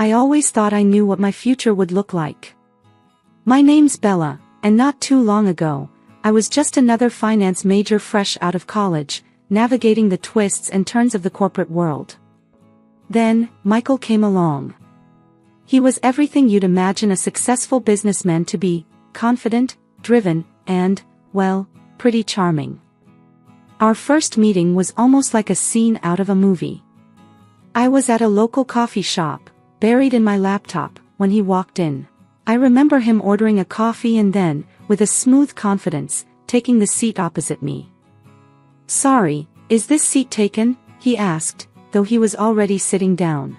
I always thought I knew what my future would look like. My name's Bella, and not too long ago, I was just another finance major fresh out of college, navigating the twists and turns of the corporate world. Then, Michael came along. He was everything you'd imagine a successful businessman to be: confident, driven, and, well, pretty charming. Our first meeting was almost like a scene out of a movie. I was at a local coffee shop, buried in my laptop, when he walked in. I remember him ordering a coffee and then, with a smooth confidence, taking the seat opposite me. "Sorry, is this seat taken?" he asked, though he was already sitting down.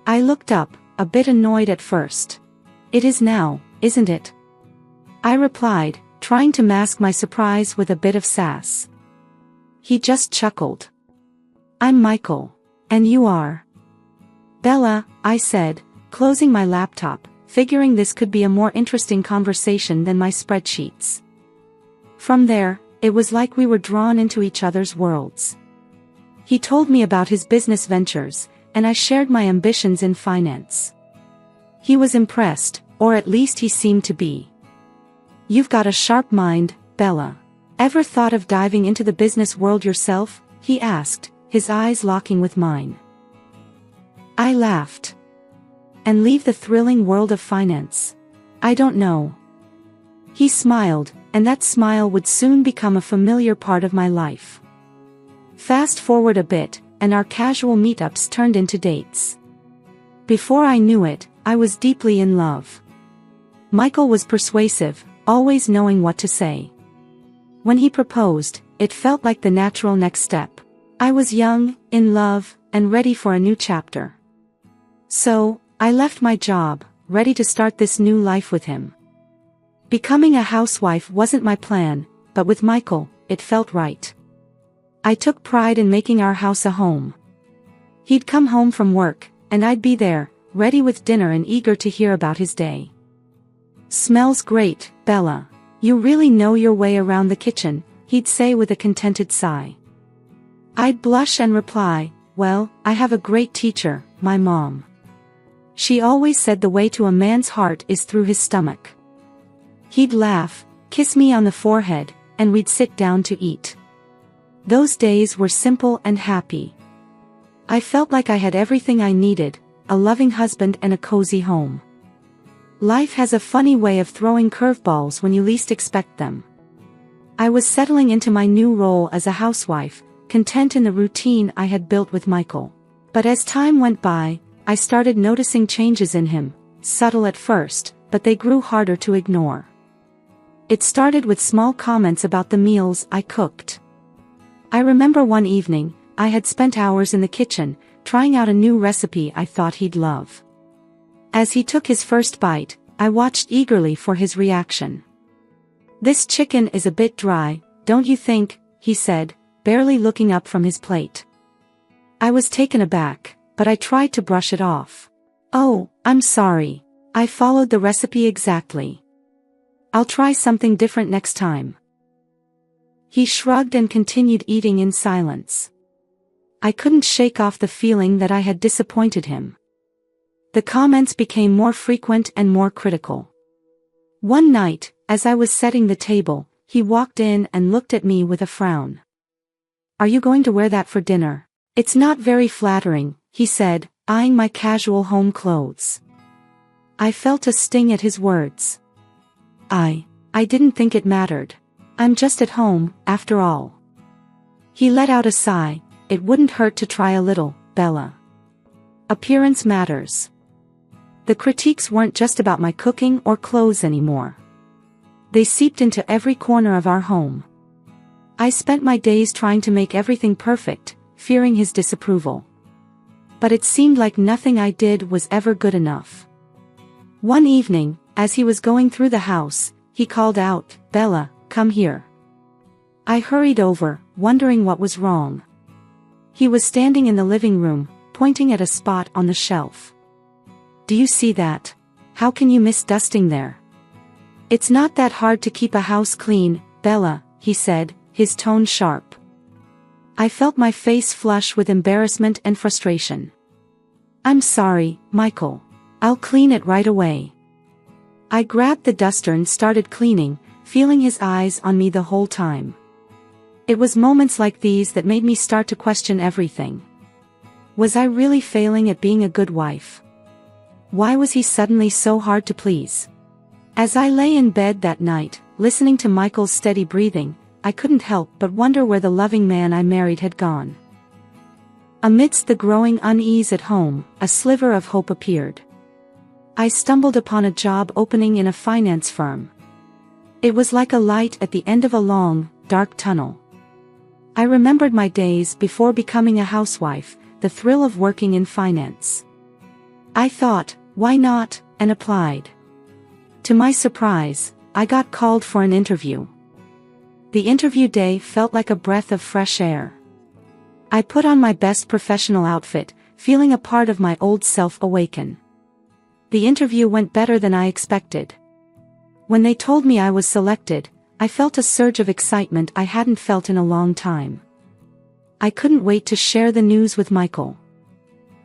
I looked up, a bit annoyed at first. "It is now, isn't it?" I replied, trying to mask my surprise with a bit of sass. He just chuckled. "I'm Michael. And you are?" "Bella," I said, closing my laptop, figuring this could be a more interesting conversation than my spreadsheets. From there, it was like we were drawn into each other's worlds. He told me about his business ventures, and I shared my ambitions in finance. He was impressed, or at least he seemed to be. "You've got a sharp mind, Bella. Ever thought of diving into the business world yourself?" he asked, his eyes locking with mine. I laughed. "And leave the thrilling world of finance? I don't know." He smiled, and that smile would soon become a familiar part of my life. Fast forward a bit, and our casual meetups turned into dates. Before I knew it, I was deeply in love. Michael was persuasive, always knowing what to say. When he proposed, it felt like the natural next step. I was young, in love, and ready for a new chapter. So, I left my job, ready to start this new life with him. Becoming a housewife wasn't my plan, but with Michael, it felt right. I took pride in making our house a home. He'd come home from work, and I'd be there, ready with dinner and eager to hear about his day. "Smells great, Bella. You really know your way around the kitchen," he'd say with a contented sigh. I'd blush and reply, "Well, I have a great teacher, my mom. She always said the way to a man's heart is through his stomach." He'd laugh, kiss me on the forehead, and we'd sit down to eat. Those days were simple and happy. I felt like I had everything I needed: a loving husband and a cozy home. Life has a funny way of throwing curveballs when you least expect them. I was settling into my new role as a housewife, content in the routine I had built with Michael. But as time went by, I started noticing changes in him, subtle at first, but they grew harder to ignore. It started with small comments about the meals I cooked. I remember one evening, I had spent hours in the kitchen, trying out a new recipe I thought he'd love. As he took his first bite, I watched eagerly for his reaction. "This chicken is a bit dry, don't you think?" he said, barely looking up from his plate. I was taken aback, but I tried to brush it off. "Oh, I'm sorry. I followed the recipe exactly. I'll try something different next time." He shrugged and continued eating in silence. I couldn't shake off the feeling that I had disappointed him. The comments became more frequent and more critical. One night, as I was setting the table, he walked in and looked at me with a frown. "Are you going to wear that for dinner? It's not very flattering," he said, eyeing my casual home clothes. I felt a sting at his words. I didn't think it mattered. I'm just at home, after all." He let out a sigh. "It wouldn't hurt to try a little, Bella. Appearance matters." The critiques weren't just about my cooking or clothes anymore. They seeped into every corner of our home. I spent my days trying to make everything perfect, fearing his disapproval. But it seemed like nothing I did was ever good enough. One evening, as he was going through the house, he called out, "Bella, come here." I hurried over, wondering what was wrong. He was standing in the living room, pointing at a spot on the shelf. "Do you see that? How can you miss dusting there? It's not that hard to keep a house clean, Bella," he said, his tone sharp. I felt my face flush with embarrassment and frustration. I'm sorry, Michael. I'll clean it right away. I grabbed the duster and started cleaning, feeling his eyes on me the whole time. It was moments like these that made me start to question everything. Was I really failing at being a good wife? Why was he suddenly so hard to please? As I lay in bed that night, listening to Michael's steady breathing, I couldn't help but wonder where the loving man I married had gone. Amidst the growing unease at home, a sliver of hope appeared. I stumbled upon a job opening in a finance firm. It was like a light at the end of a long, dark tunnel. I remembered my days before becoming a housewife, the thrill of working in finance. I thought, why not, and applied. To my surprise, I got called for an interview. The interview day felt like a breath of fresh air. I put on my best professional outfit, feeling a part of my old self awaken. The interview went better than I expected. When they told me I was selected, I felt a surge of excitement I hadn't felt in a long time. I couldn't wait to share the news with Michael.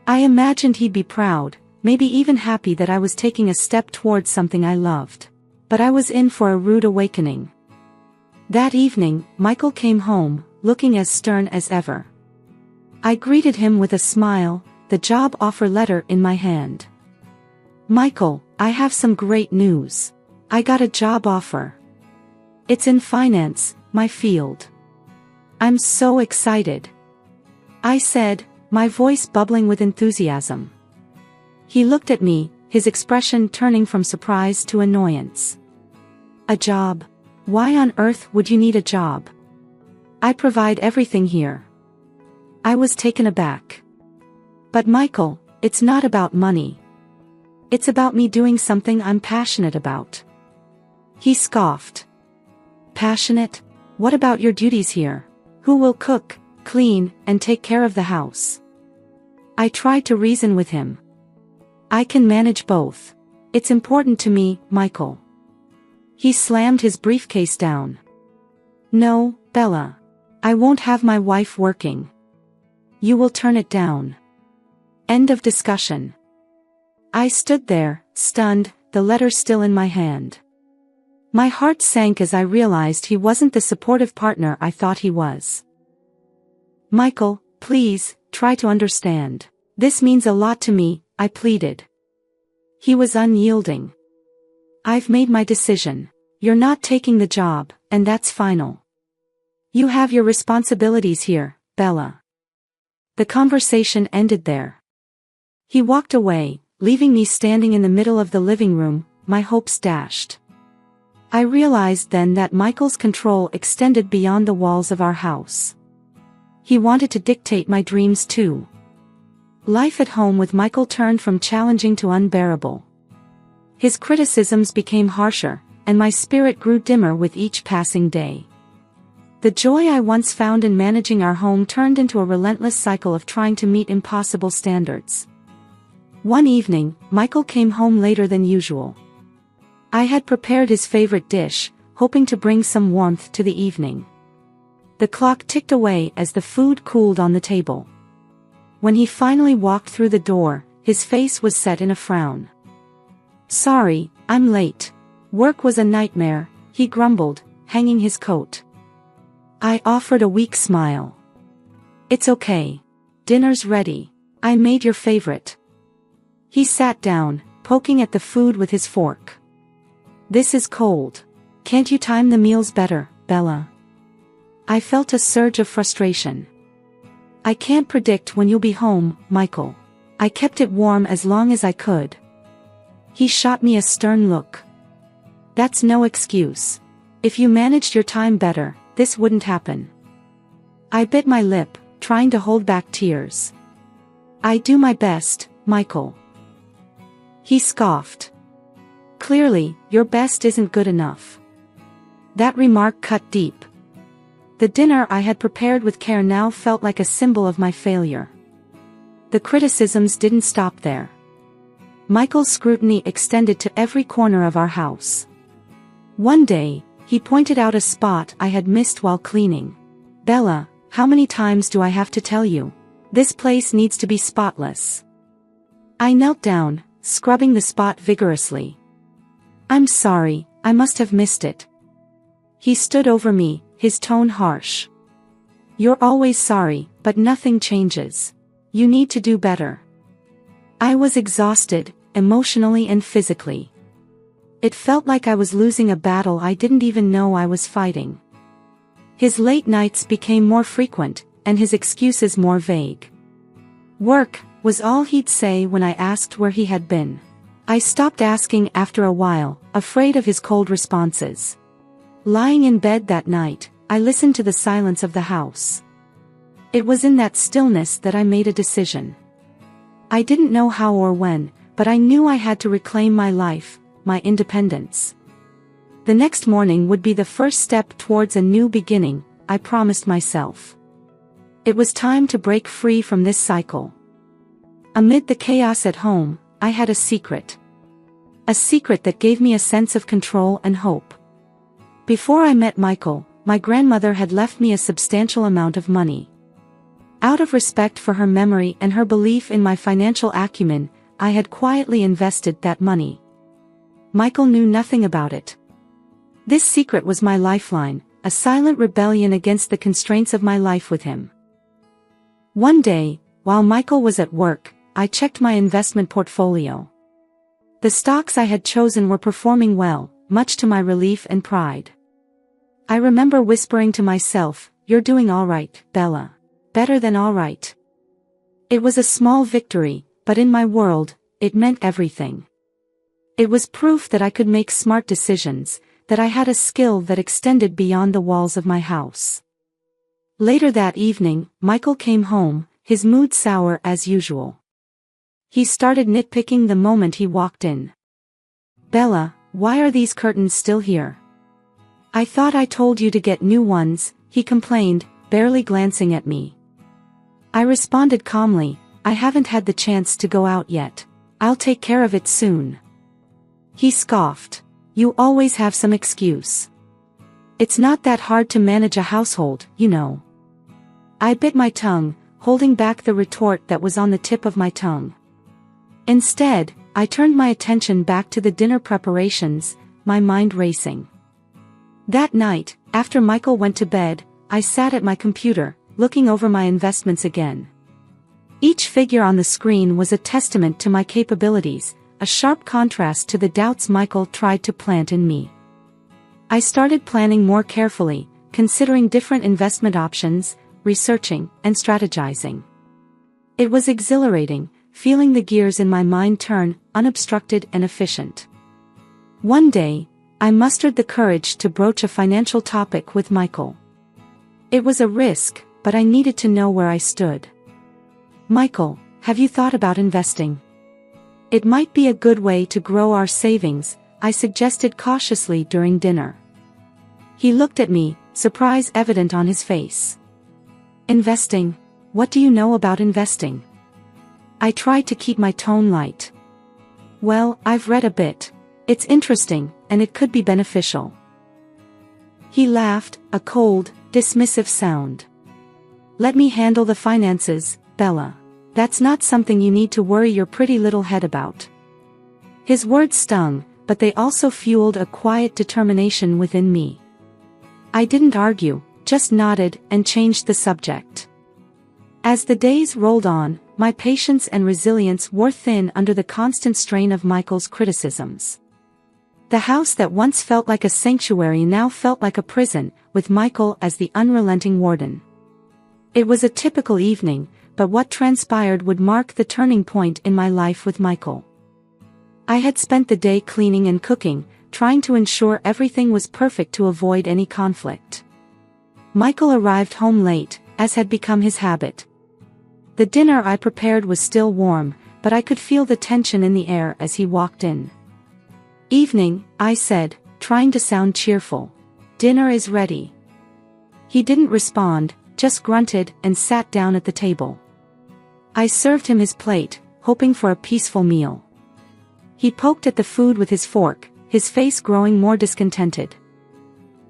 I imagined he'd be proud, maybe even happy that I was taking a step towards something I loved. But I was in for a rude awakening. That evening, Michael came home, looking as stern as ever. I greeted him with a smile, the job offer letter in my hand. Michael, I have some great news. I got a job offer. It's in finance, my field. I'm so excited. I said, my voice bubbling with enthusiasm. He looked at me, his expression turning from surprise to annoyance. A job? Why on earth would you need a job? I provide everything here. I was taken aback. But Michael, it's not about money. It's about me doing something I'm passionate about. He scoffed. Passionate? What about your duties here? Who will cook, clean, and take care of the house? I tried to reason with him. I can manage both. It's important to me, Michael. He slammed his briefcase down. No, Bella. I won't have my wife working. You will turn it down. End of discussion. I stood there, stunned, the letter still in my hand. My heart sank as I realized he wasn't the supportive partner I thought he was. Michael, please, try to understand. This means a lot to me, I pleaded. He was unyielding. I've made my decision. You're not taking the job, and that's final. You have your responsibilities here, Bella. The conversation ended there. He walked away, leaving me standing in the middle of the living room, my hopes dashed. I realized then that Michael's control extended beyond the walls of our house. He wanted to dictate my dreams too. Life at home with Michael turned from challenging to unbearable. His criticisms became harsher, and my spirit grew dimmer with each passing day. The joy I once found in managing our home turned into a relentless cycle of trying to meet impossible standards. One evening, Michael came home later than usual. I had prepared his favorite dish, hoping to bring some warmth to the evening. The clock ticked away as the food cooled on the table. When he finally walked through the door, his face was set in a frown. Sorry, I'm late. Work was a nightmare, he grumbled, hanging his coat. I offered a weak smile. It's okay. Dinner's ready. I made your favorite. He sat down, poking at the food with his fork. This is cold. Can't you time the meals better, Bella? I felt a surge of frustration. I can't predict when you'll be home, Michael. I kept it warm as long as I could. He shot me a stern look. That's no excuse. If you managed your time better, this wouldn't happen. I bit my lip, trying to hold back tears. I do my best, Michael. He scoffed. Clearly, your best isn't good enough. That remark cut deep. The dinner I had prepared with care now felt like a symbol of my failure. The criticisms didn't stop there. Michael's scrutiny extended to every corner of our house. One day, he pointed out a spot I had missed while cleaning. Bella, how many times do I have to tell you? This place needs to be spotless. I knelt down, scrubbing the spot vigorously. I'm sorry, I must have missed it. He stood over me, his tone harsh. You're always sorry, but nothing changes. You need to do better. I was exhausted, emotionally and physically. It felt like I was losing a battle I didn't even know I was fighting. His late nights became more frequent, and his excuses more vague. Work was all he'd say when I asked where he had been. I stopped asking after a while, afraid of his cold responses. Lying in bed that night, I listened to the silence of the house. It was in that stillness that I made a decision. I didn't know how or when, but I knew I had to reclaim my life, my independence. The next morning would be the first step towards a new beginning, I promised myself. It was time to break free from this cycle. Amid the chaos at home, I had a secret. A secret that gave me a sense of control and hope. Before I met Michael, my grandmother had left me a substantial amount of money. Out of respect for her memory and her belief in my financial acumen, I had quietly invested that money. Michael knew nothing about it. This secret was my lifeline, a silent rebellion against the constraints of my life with him. One day, while Michael was at work, I checked my investment portfolio. The stocks I had chosen were performing well, much to my relief and pride. I remember whispering to myself, "You're doing all right, Bella. Better than all right." It was a small victory, but in my world, it meant everything. It was proof that I could make smart decisions, that I had a skill that extended beyond the walls of my house. Later that evening, Michael came home, his mood sour as usual. He started nitpicking the moment he walked in. "Bella, why are these curtains still here?" "I thought I told you to get new ones," he complained, barely glancing at me. I responded calmly, "I haven't had the chance to go out yet. I'll take care of it soon." He scoffed. "You always have some excuse. It's not that hard to manage a household, you know." I bit my tongue, holding back the retort that was on the tip of my tongue. Instead, I turned my attention back to the dinner preparations, my mind racing. That night, after Michael went to bed, I sat at my computer, looking over my investments again. Each figure on the screen was a testament to my capabilities, a sharp contrast to the doubts Michael tried to plant in me. I started planning more carefully, considering different investment options, researching, and strategizing. It was exhilarating, feeling the gears in my mind turn, unobstructed and efficient. One day, I mustered the courage to broach a financial topic with Michael. It was a risk, but I needed to know where I stood. "Michael, have you thought about investing? It might be a good way to grow our savings," I suggested cautiously during dinner. He looked at me, surprise evident on his face. "Investing? What do you know about investing?" I tried to keep my tone light. "Well, I've read a bit. It's interesting, and it could be beneficial." He laughed, a cold, dismissive sound. "Let me handle the finances, Bella. That's not something you need to worry your pretty little head about." His words stung, but they also fueled a quiet determination within me. I didn't argue, just nodded and changed the subject. As the days rolled on, my patience and resilience wore thin under the constant strain of Michael's criticisms. The house that once felt like a sanctuary now felt like a prison, with Michael as the unrelenting warden. It was a typical evening, but what transpired would mark the turning point in my life with Michael. I had spent the day cleaning and cooking, trying to ensure everything was perfect to avoid any conflict. Michael arrived home late, as had become his habit. The dinner I prepared was still warm, but I could feel the tension in the air as he walked in. "Evening," I said, trying to sound cheerful. "Dinner is ready." He didn't respond, just grunted and sat down at the table. I served him his plate, hoping for a peaceful meal. He poked at the food with his fork, his face growing more discontented.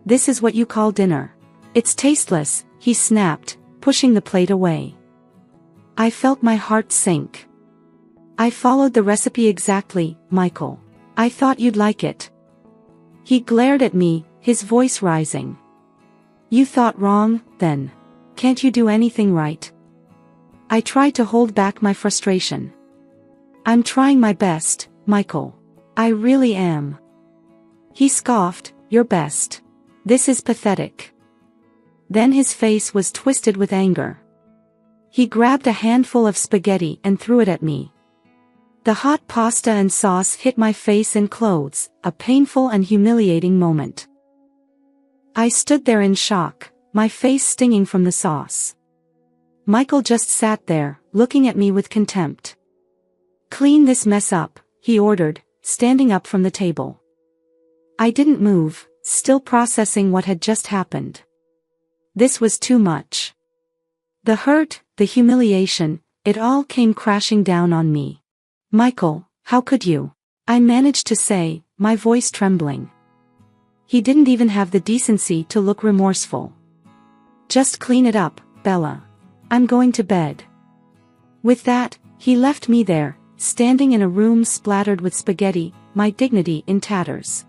"This is what you call dinner? It's tasteless," he snapped, pushing the plate away. I felt my heart sink. I followed the recipe exactly, Michael. I thought you'd like it. He glared at me, his voice rising. You thought wrong, then. Can't you do anything right? I tried to hold back my frustration. I'm trying my best, Michael. I really am. He scoffed, your best. This is pathetic. Then his face was twisted with anger. He grabbed a handful of spaghetti and threw it at me. The hot pasta and sauce hit my face and clothes, a painful and humiliating moment. I stood there in shock, my face stinging from the sauce. Michael just sat there, looking at me with contempt. Clean this mess up, he ordered, standing up from the table. I didn't move, still processing what had just happened. This was too much. The hurt, the humiliation, it all came crashing down on me. Michael, how could you? I managed to say, my voice trembling. He didn't even have the decency to look remorseful. Just clean it up, Bella. I'm going to bed. With that, he left me there, standing in a room splattered with spaghetti, my dignity in tatters.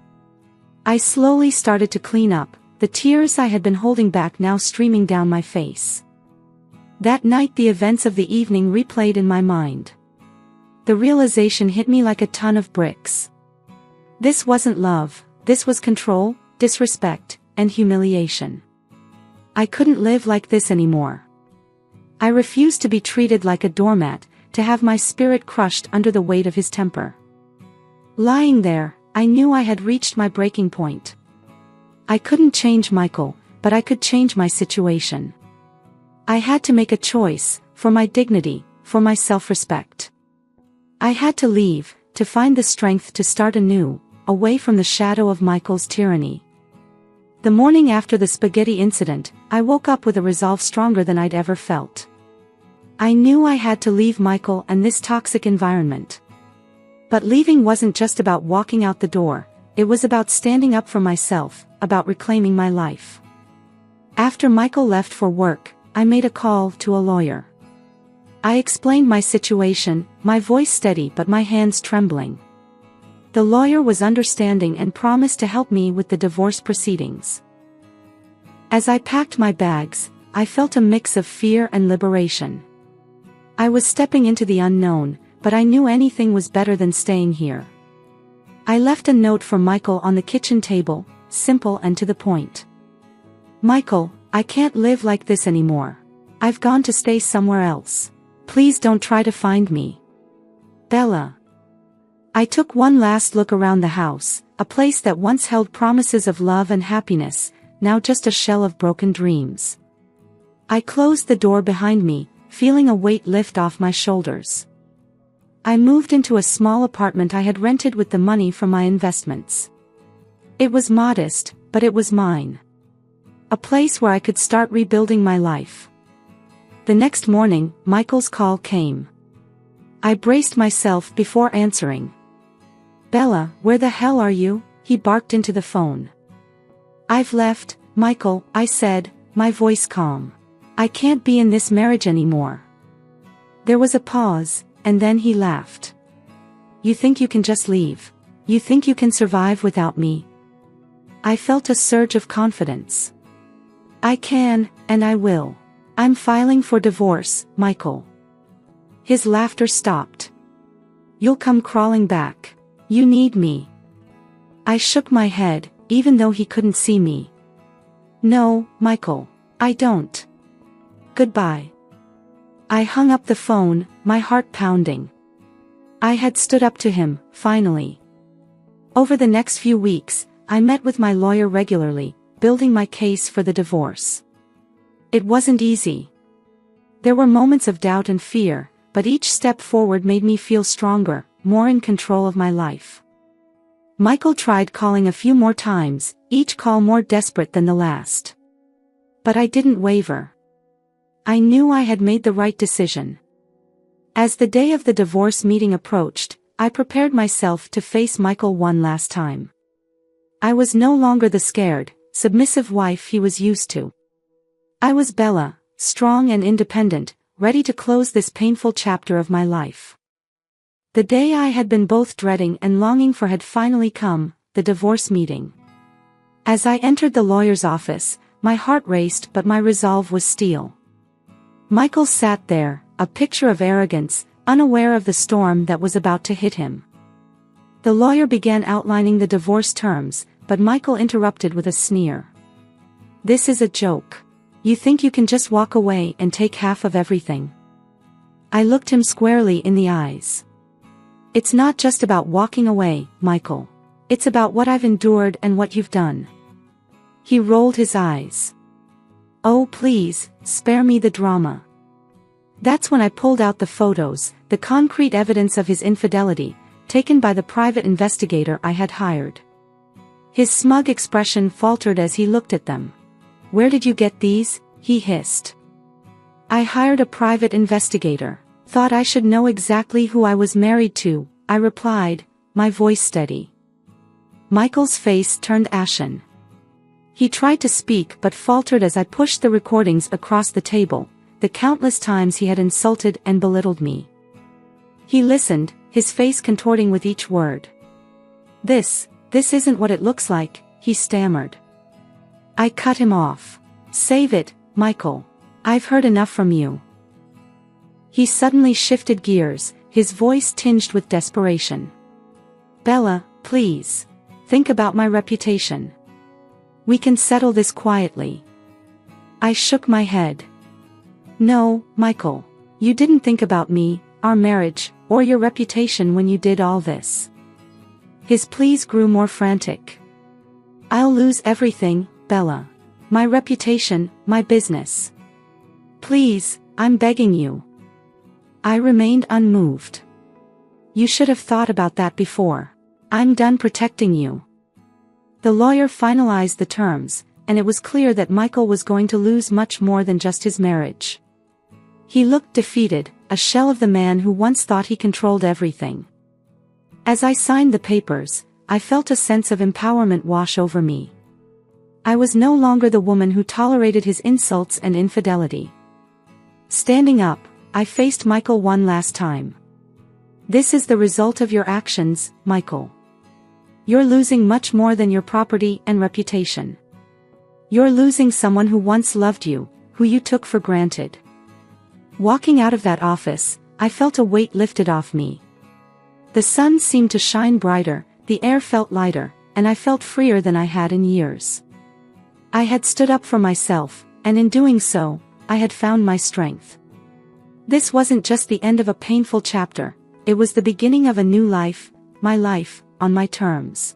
I slowly started to clean up, the tears I had been holding back now streaming down my face. That night the events of the evening replayed in my mind. The realization hit me like a ton of bricks. This wasn't love, this was control, disrespect, and humiliation. I couldn't live like this anymore. I refused to be treated like a doormat, to have my spirit crushed under the weight of his temper. Lying there, I knew I had reached my breaking point. I couldn't change Michael, but I could change my situation. I had to make a choice, for my dignity, for my self-respect. I had to leave, to find the strength to start anew, away from the shadow of Michael's tyranny. The morning after the spaghetti incident, I woke up with a resolve stronger than I'd ever felt. I knew I had to leave Michael and this toxic environment. But leaving wasn't just about walking out the door, it was about standing up for myself, about reclaiming my life. After Michael left for work, I made a call to a lawyer. I explained my situation, my voice steady but my hands trembling. The lawyer was understanding and promised to help me with the divorce proceedings. As I packed my bags, I felt a mix of fear and liberation. I was stepping into the unknown, but I knew anything was better than staying here. I left a note for Michael on the kitchen table, simple and to the point. Michael, I can't live like this anymore. I've gone to stay somewhere else. Please don't try to find me. Bella. I took one last look around the house, a place that once held promises of love and happiness, now just a shell of broken dreams. I closed the door behind me, feeling a weight lift off my shoulders. I moved into a small apartment I had rented with the money from my investments. It was modest, but it was mine. A place where I could start rebuilding my life. The next morning, Michael's call came. I braced myself before answering. Bella, where the hell are you? He barked into the phone. I've left, Michael, I said, my voice calm. I can't be in this marriage anymore. There was a pause, and then he laughed. You think you can just leave? You think you can survive without me? I felt a surge of confidence. I can, and I will. I'm filing for divorce, Michael. His laughter stopped. You'll come crawling back. You need me. I shook my head, even though he couldn't see me. No, Michael, I don't. Goodbye. I hung up the phone, my heart pounding. I had stood up to him, finally. Over the next few weeks, I met with my lawyer regularly, building my case for the divorce. It wasn't easy. There were moments of doubt and fear, but each step forward made me feel stronger, more in control of my life. Michael tried calling a few more times, each call more desperate than the last. But I didn't waver. I knew I had made the right decision. As the day of the divorce meeting approached, I prepared myself to face Michael one last time. I was no longer the scared, submissive wife he was used to. I was Bella, strong and independent, ready to close this painful chapter of my life. The day I had been both dreading and longing for had finally come, the divorce meeting. As I entered the lawyer's office, my heart raced but my resolve was steel. Michael sat there, a picture of arrogance, unaware of the storm that was about to hit him. The lawyer began outlining the divorce terms, but Michael interrupted with a sneer. "This is a joke. You think you can just walk away and take half of everything?" I looked him squarely in the eyes. "It's not just about walking away, Michael. It's about what I've endured and what you've done." He rolled his eyes. "Oh please, spare me the drama." That's when I pulled out the photos, the concrete evidence of his infidelity, taken by the private investigator I had hired. His smug expression faltered as he looked at them. "Where did you get these?" he hissed. "I hired a private investigator. Thought I should know exactly who I was married to," I replied, my voice steady. Michael's face turned ashen. He tried to speak but faltered as I pushed the recordings across the table, the countless times he had insulted and belittled me. He listened, his face contorting with each word. This isn't what it looks like," he stammered. I cut him off. "Save it, Michael. I've heard enough from you." He suddenly shifted gears, his voice tinged with desperation. "Bella, please. Think about my reputation. We can settle this quietly." I shook my head. "No, Michael. You didn't think about me, our marriage, or your reputation when you did all this." His pleas grew more frantic. "I'll lose everything, Bella. My reputation, my business. Please, I'm begging you." I remained unmoved. "You should have thought about that before. I'm done protecting you." The lawyer finalized the terms, and it was clear that Michael was going to lose much more than just his marriage. He looked defeated, a shell of the man who once thought he controlled everything. As I signed the papers, I felt a sense of empowerment wash over me. I was no longer the woman who tolerated his insults and infidelity. Standing up, I faced Michael one last time. "This is the result of your actions, Michael. You're losing much more than your property and reputation. You're losing someone who once loved you, who you took for granted." Walking out of that office, I felt a weight lifted off me. The sun seemed to shine brighter, the air felt lighter, and I felt freer than I had in years. I had stood up for myself, and in doing so, I had found my strength. This wasn't just the end of a painful chapter, it was the beginning of a new life, my life, on my terms.